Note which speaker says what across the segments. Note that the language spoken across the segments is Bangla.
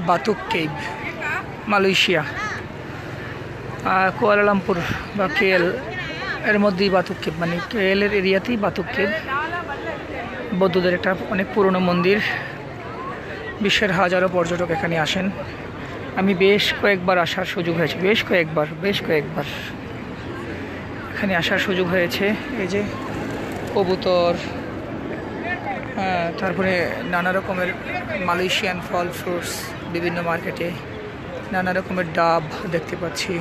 Speaker 1: বাতুক কেভ, মালয়েশিয়া। কুয়ালালামপুর বা কেএল এর মধ্যেই বাতুক কেভ, মানে কেএলের এরিয়াতেই বাতুক কেভ। বৌদ্ধদের একটা অনেক পুরনো মন্দির। বিশ্বের হাজারো পর্যটক এখানে আসেন। আমি বেশ কয়েকবার আসার সুযোগ হয়েছে, বেশ কয়েকবার এখানে আসার সুযোগ হয়েছে। এই যে কবুতর, তারপরে নানা রকমের মালয়েশিয়ান ফল ফ্রুটস, বিভিন্ন মার্কেটে নানা রকমের ডাব দেখতে পাচ্ছি,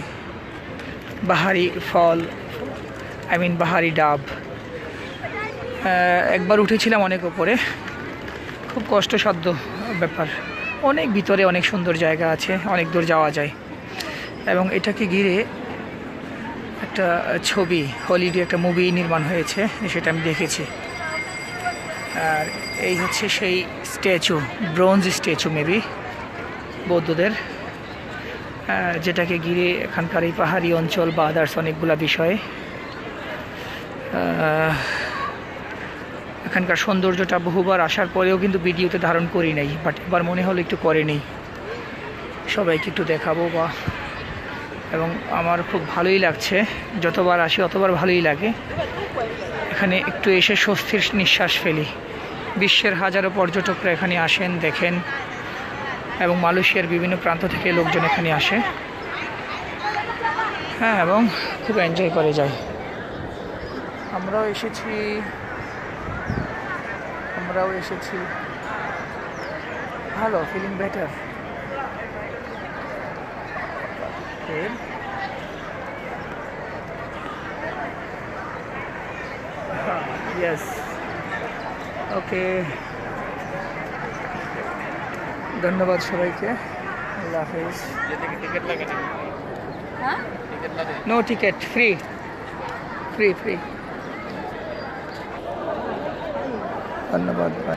Speaker 1: বাহারি ফল, বাহারি ডাব। একবার উঠেছিলাম অনেক উপরে, খুব কষ্টসাধ্য ব্যাপার। অনেক ভিতরে অনেক সুন্দর জায়গা আছে, অনেক দূর যাওয়া যায়। এবং এটাকে ঘিরে একটা ছবি, হলিডে একটা মুভি নির্মাণ হয়েছে, সেটা আমি দেখেছি। আর এই হচ্ছে সেই স্ট্যাচু, ব্রোঞ্জ স্ট্যাচু মেবি বৌদ্ধদের, যেটাকে ঘিরে এখানকার এই পাহাড়ি অঞ্চল বা আদার্স অনেকগুলা বিষয়। এখানকার সৌন্দর্যটা বহুবার আসার পরেও কিন্তু ভিডিওতে ধারণ করি নাই, বাট এবার মনে হলো একটু করে নেই, সবাইকে একটু দেখাবো। এবং আমার খুব ভালোই লাগছে, যতবার আসি অতবার ভালোই লাগে। এখানে একটু এসে স্বস্তির নিঃশ্বাস ফেলি। বিশ্বের হাজারো পর্যটকরা এখানে আসেন, দেখেন, এবং মালয়েশিয়ার বিভিন্ন প্রান্ত থেকে লোকজন এখানে আসে, এবং খুব এনজয় করে যায়। আমরাও এসেছি, ভালো, ফিলিং বেটার। ইয়েস, ওকে, ধন্যবাদ সবাইকে, আল্লাহ হাফেজ। No ticket, free. ধন্যবাদ।